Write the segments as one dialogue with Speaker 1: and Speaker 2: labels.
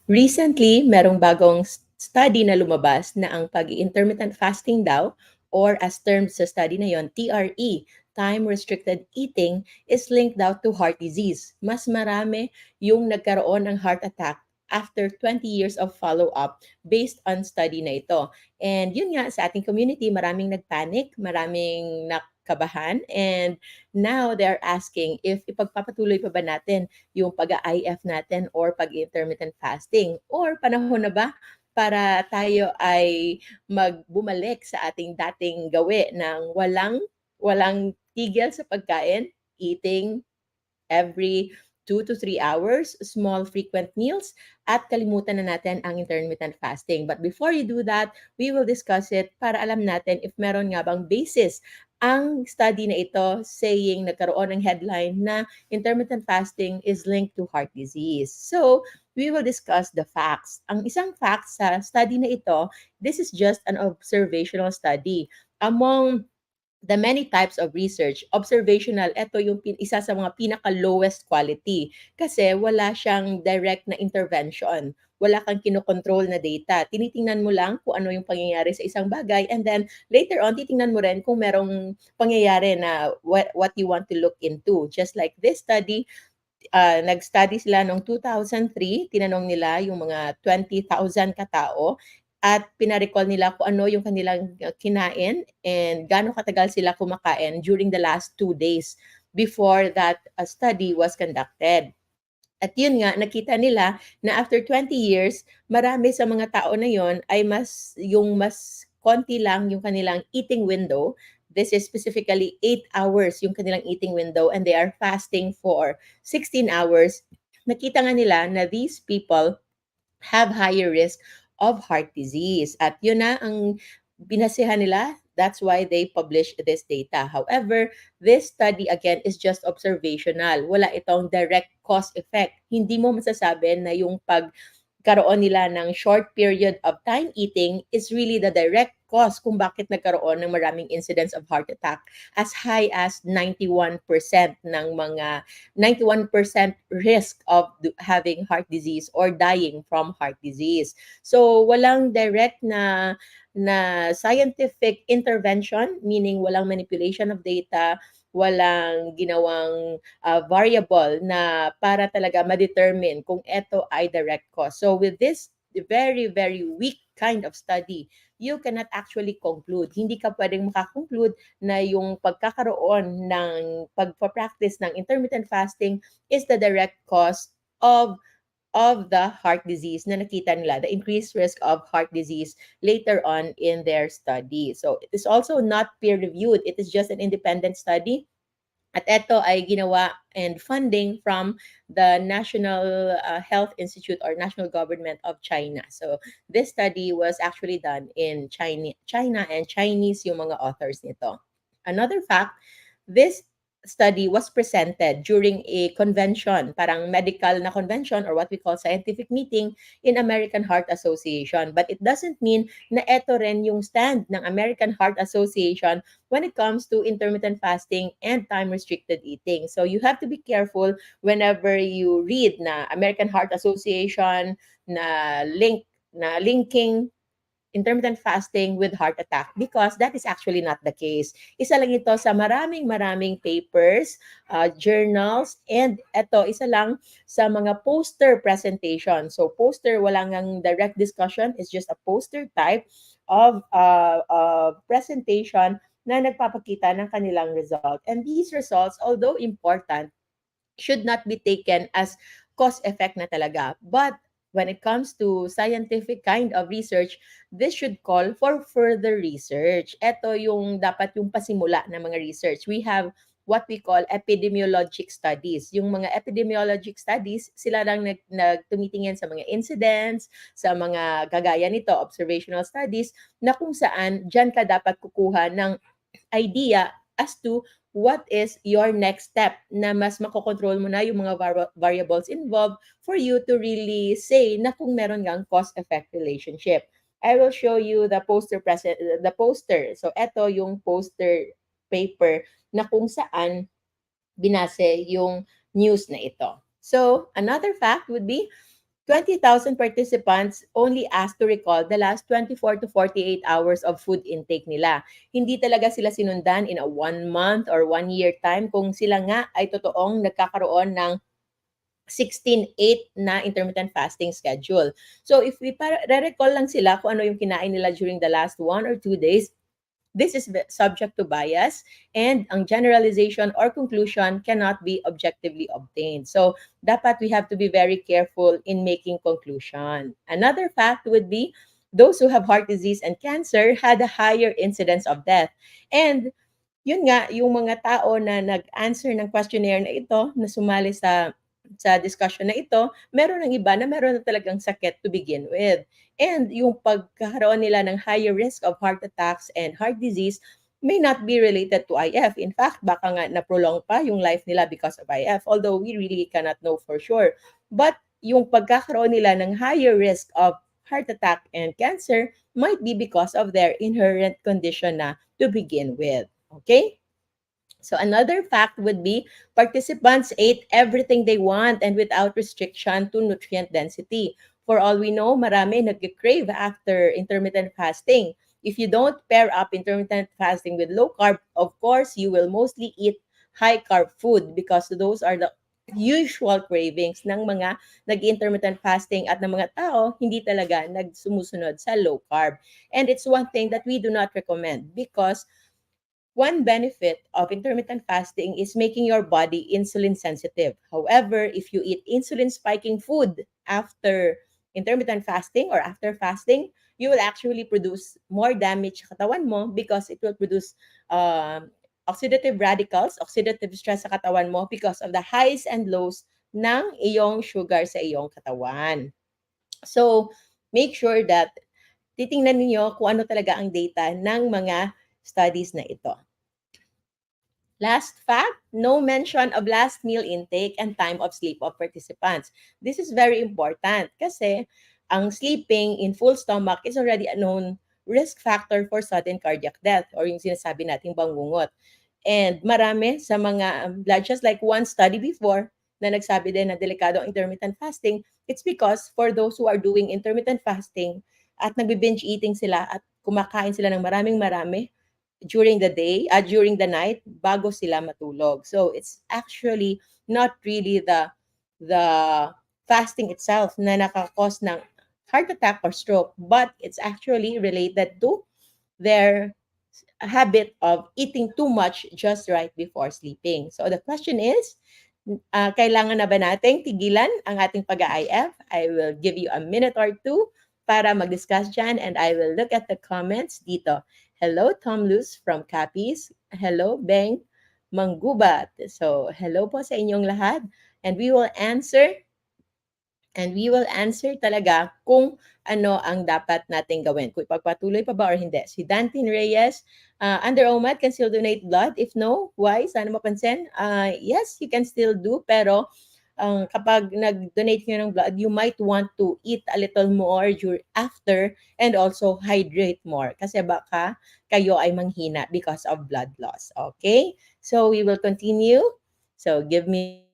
Speaker 1: Recently, merong bagong study na lumabas na ang pag-intermittent fasting daw or as termed sa study na yon, TRE, time-restricted eating, is linked daw to heart disease. Mas marami yung nagkaroon ng heart attack after 20 years of follow-up based on study na ito. And yun nga, sa ating community, maraming nagpanic, maraming nakabahan, and now they're asking if ipagpapatuloy pa ba natin yung pag-IF natin or pag-intermittent fasting? Or panahon na ba para tayo ay magbumalik sa ating dating gawi ng walang tigil sa pagkain, eating every 2 to 3 hours, small frequent meals, at kalimutan na natin ang intermittent fasting. But before you do that, we will discuss it para alam natin if meron nga bang basis ang study na ito saying nagkaroon ng headline na intermittent fasting is linked to heart disease. So, we will discuss the facts. Ang isang fact sa study na ito, this is just an observational study. Among the many types of research, observational, ito yung isa sa mga pinaka-lowest quality kasi wala siyang direct na intervention. Wala kang kinokontrol na data. Tinitingnan mo lang kung ano yung pangyayari sa isang bagay and then later on, titingnan mo rin kung merong pangyayari na what you want to look into. Just like this study, nag-study sila noong 2003, tinanong nila yung mga 20,000 katao at pina-recall nila kung ano yung kanilang kinain and gaano katagal sila kumakain during the last 2 days before that study was conducted. At yun nga, nakita nila na after 20 years, marami sa mga tao na yon ay mas konti lang yung kanilang eating window. This is specifically 8 hours yung kanilang eating window and they are fasting for 16 hours. Nakita nga nila na these people have higher risk of heart disease. At yun na ang binasihan nila. That's why they publish this data. However, this study again is just observational. Wala itong direct cause effect. Hindi mo masasabi na yung pagkaroon nila ng short period of time eating is really the direct cause kung bakit nagkaroon ng maraming incidents of heart attack as high as 91% ng mga 91% risk of having heart disease or dying from heart disease. So walang direct na scientific intervention, meaning walang manipulation of data, walang ginawang variable na para talaga ma-determine kung ito ay direct cause. So with this very, very weak kind of study, you cannot actually conclude. Hindi ka pwedeng makakonclude na yung pagkakaroon ng pagpa-practice ng intermittent fasting is the direct cause of the heart disease na nakita nila, the increased risk of heart disease later on in their study. So it is also not peer-reviewed. It is just an independent study. At ito ay ginawa and funding from the National Health Institute or National Government of China. So this study was actually done in China and Chinese yung mga authors nito. Another fact, this study was presented during a convention, parang medical na convention or what we call scientific meeting in American Heart Association. But it doesn't mean na ito rin yung stand ng American Heart Association when it comes to intermittent fasting and time-restricted eating. So you have to be careful whenever you read na American Heart Association na linking intermittent fasting with heart attack because that is actually not the case. Isa lang ito sa maraming papers, journals, and ito, isa lang sa mga poster presentation. So poster, walang ang direct discussion, it's just a poster type of presentation na nagpapakita ng kanilang result. And these results, although important, should not be taken as cause effect na talaga. But when it comes to scientific kind of research, this should call for further research. Ito yung dapat yung pasimula ng mga research. We have what we call epidemiologic studies. Yung mga epidemiologic studies, sila lang tumitingin sa mga incidents, sa mga kagaya nito, observational studies, na kung saan dyan ka dapat kukuha ng idea as to what is your next step na mas makokontrol mo na yung mga variables involved for you to really say na kung meron ngang cause-effect relationship. I will show you the poster. So, ito yung poster paper na kung saan binase yung news na ito. So, another fact would be 20,000 participants only asked to recall the last 24 to 48 hours of food intake nila. Hindi talaga sila sinundan in a 1 month or 1 year time kung sila nga ay totoong nagkakaroon ng 16-8 na intermittent fasting schedule. So if we re-recall lang sila kung ano yung kinain nila during the last 1 or 2 days, this is subject to bias, and ang generalization or conclusion cannot be objectively obtained. So dapat we have to be very careful in making conclusion. Another fact would be those who have heart disease and cancer had a higher incidence of death. And yun nga, yung mga tao na nag-answer ng questionnaire na ito, na sumali sa discussion na ito, meron ng iba na meron na talagang sakit to begin with. And yung pagkakaroon nila ng higher risk of heart attacks and heart disease may not be related to IF. In fact, baka nga na-prolong pa yung life nila because of IF, although we really cannot know for sure. But yung pagkakaroon nila ng higher risk of heart attack and cancer might be because of their inherent condition na to begin with. Okay? So another fact would be participants ate everything they want and without restriction to nutrient density. For all we know, marami nag-crave after intermittent fasting. If you don't pair up intermittent fasting with low carb, of course, you will mostly eat high carb food because those are the usual cravings ng mga nag-intermittent fasting at ng mga tao hindi talaga nagsumusunod sa low carb. And it's one thing that we do not recommend because one benefit of intermittent fasting is making your body insulin sensitive. However, if you eat insulin spiking food after intermittent fasting or after fasting, you will actually produce more damage sa katawan mo because it will produce oxidative radicals, oxidative stress sa katawan mo because of the highs and lows ng iyong sugar sa iyong katawan. So, make sure that titingnan ninyo kung ano talaga ang data ng mga studies na ito. Last fact, no mention of last meal intake and time of sleep of participants. This is very important kasi ang sleeping in full stomach is already a known risk factor for sudden cardiac death or yung sinasabi nating bangungot. And marami sa mga blood, just like one study before na nagsabi din na delikado ang intermittent fasting, it's because for those who are doing intermittent fasting at nagbe-binge eating sila at kumakain sila ng maraming-marami, during the day, during the night, bago sila matulog. So it's actually not really the fasting itself na nakakos ng heart attack or stroke, but it's actually related to their habit of eating too much just right before sleeping. So the question is, kailangan na ba nating tigilan ang ating pag-IF? I will give you a minute or two para mag-discuss dyan and I will look at the comments dito. Hello, Tom Luz from Capiz. Hello, Beng Manggubat. So, hello po sa inyong lahat. And we will answer talaga kung ano ang dapat nating gawin. Kung ipagpatuloy pa ba or hindi. Si Dantin Reyes, under OMAD can still donate blood? If no, why? Sana mapansin. Yes, you can still do, pero kapag nag-donate nyo ng blood, you might want to eat a little more after and also hydrate more. Kasi baka kayo ay manghina because of blood loss. Okay? So, we will continue. So, give me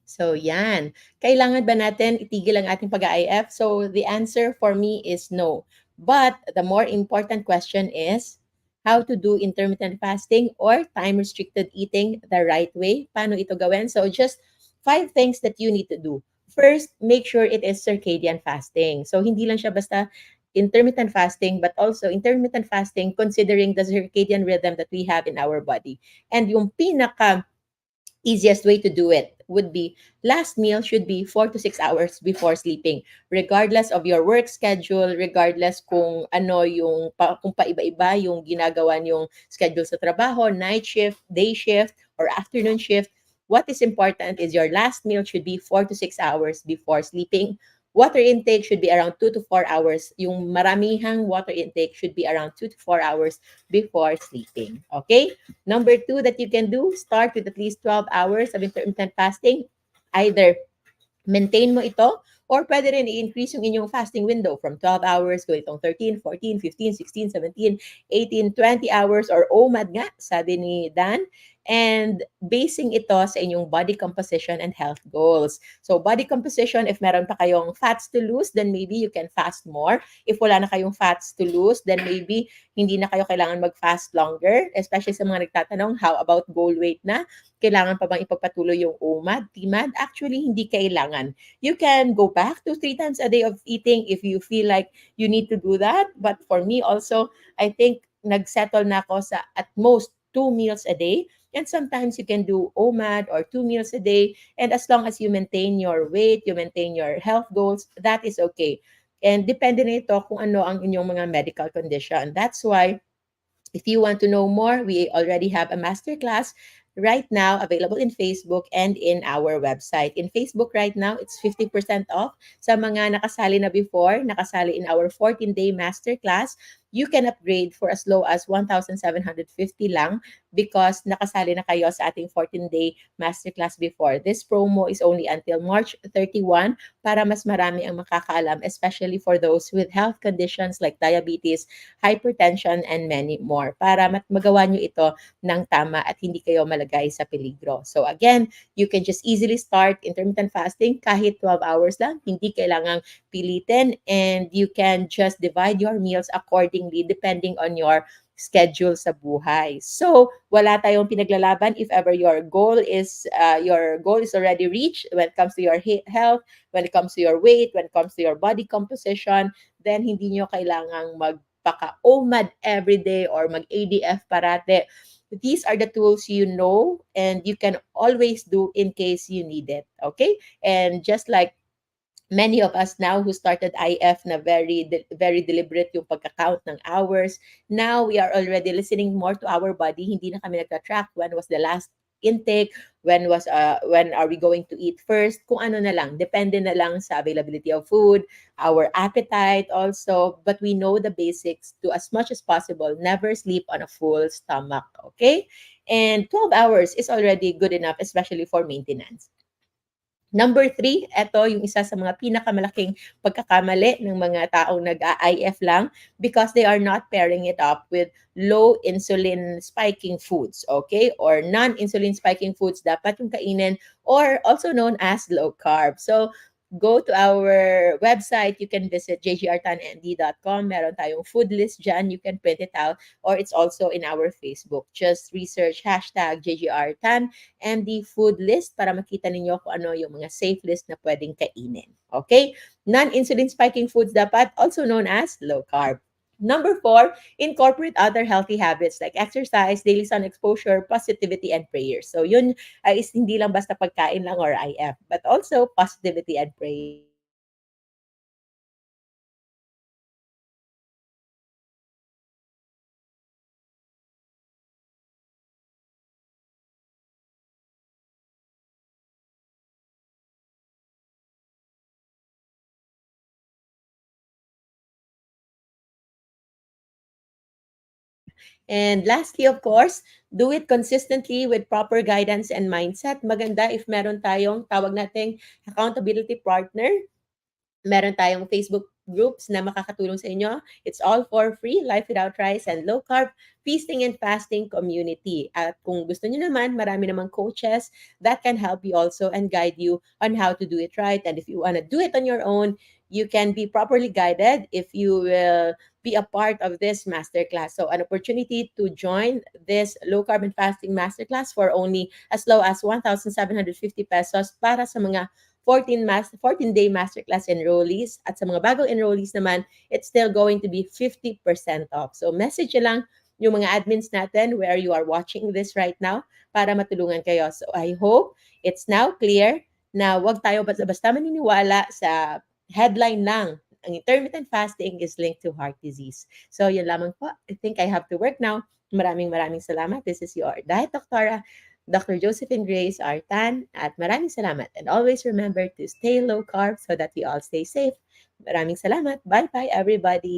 Speaker 1: So, yan. Kailangan ba natin itigil ang ating pag-IF? So, the answer for me is no. But the more important question is how to do intermittent fasting or time-restricted eating the right way. Paano ito gawin? So, just 5 things that you need to do. First, make sure it is circadian fasting. So, hindi lang siya basta intermittent fasting, but also intermittent fasting considering the circadian rhythm that we have in our body. And yung pinaka easiest way to do it would be last meal should be 4 to 6 hours before sleeping, regardless of your work schedule, regardless kung ano yung kung paiba-iba yung ginagawa yung schedule sa trabaho, night shift, day shift, or afternoon shift. What is important is your last meal should be 4 to 6 hours before sleeping. Water intake should be around 2 to 4 hours. Yung maramihang water intake should be around 2 to 4 hours before sleeping. Okay? Number 2 that you can do, start with at least 12 hours of intermittent fasting. Either maintain mo ito Or pwede rin i-increase yung inyong fasting window from 12 hours, go itong 13, 14, 15, 16, 17, 18, 20 hours, or OMAD nga, sabi ni Dan. And basing ito sa inyong body composition and health goals. So body composition, if meron pa kayong fats to lose, then maybe you can fast more. If wala na kayong fats to lose, then maybe hindi na kayo kailangan mag-fast longer. Especially sa mga nagtatanong, how about goal weight na? Kailangan pa bang ipagpatuloy yung OMAD, TMAD? Actually, hindi kailangan. You can go back to 3 times a day of eating if you feel like you need to do that. But for me also, I think nagsettle na ako sa at most 2 meals a day. And sometimes you can do OMAD or 2 meals a day. And as long as you maintain your weight, you maintain your health goals, that is okay. And depende na ito kung ano ang inyong mga medical condition. That's why if you want to know more, we already have a masterclass right now available in Facebook and in our website. In Facebook right now, it's 50% off. Sa mga nakasali na before, nakasali in our 14-day masterclass, you can upgrade for as low as 1,750 lang because nakasali na kayo sa ating 14-day masterclass before. This promo is only until March 31 para mas marami ang makakaalam, especially for those with health conditions like diabetes, hypertension, and many more para magawa nyo ito ng tama at hindi kayo malagay sa peligro. So again, you can just easily start intermittent fasting kahit 12 hours lang. Hindi kailangang pilitin and you can just divide your meals accordingly depending on your schedule sa buhay. So, wala tayong pinaglalaban if ever your goal is already reached when it comes to your health, when it comes to your weight, when it comes to your body composition, then hindi nyo kailangang magpaka-OMAD every day or mag-ADF parate. These are the tools you know and you can always do in case you need it. Okay? And just like many of us now who started IF na very deliberate yung pagka-count ng hours. Now we are already listening more to our body. Hindi na kami nagka-track when was the last intake, when are we going to eat first, kung ano na lang. Depende na lang sa availability of food, our appetite also. But we know the basics to as much as possible. Never sleep on a full stomach, okay? And 12 hours is already good enough, especially for maintenance. Number 3, ito yung isa sa mga pinakamalaking pagkakamali ng mga taong nag-IF lang because they are not pairing it up with low insulin spiking foods, okay? Or non-insulin spiking foods dapat yung kainin or also known as low carb. So, go to our website. You can visit jgrtannd.com. Meron tayong food list dyan. You can print it out or it's also in our Facebook. Just research hashtag JGRTan and the food list para makita ninyo kung ano yung mga safe list na pwedeng kainin. Okay? Non-insulin spiking foods dapat, also known as low carb. Number 4, incorporate other healthy habits like exercise, daily sun exposure, positivity, and prayers. So yun is hindi lang basta pagkain lang or IF, but also positivity and prayers. And lastly, of course, do it consistently with proper guidance and mindset. Maganda if meron tayong tawag nating accountability partner. Meron tayong Facebook groups na makakatulong sa inyo. It's all for free, Life Without Rice and Low Carb Feasting and Fasting Community. At kung gusto niyo naman, marami namang coaches that can help you also and guide you on how to do it right. And if you want to do it on your own, you can be properly guided if you will be a part of this masterclass. So an opportunity to join this low carb and fasting masterclass for only as low as 1,750 pesos para sa mga 14-day masterclass enrollees. At sa mga bagong enrollees naman, it's still going to be 50% off. So message nyo lang yung mga admins natin where you are watching this right now para matulungan kayo. So I hope it's now clear na wag tayo basta maniniwala sa headline lang. Ang intermittent fasting is linked to heart disease. So yun lamang po. I think I have to work now. Maraming salamat. This is your Diet Doctora, Dr. Josephine Grace Artan, at maraming salamat. And always remember to stay low carb so that we all stay safe. Maraming salamat. Bye-bye, everybody.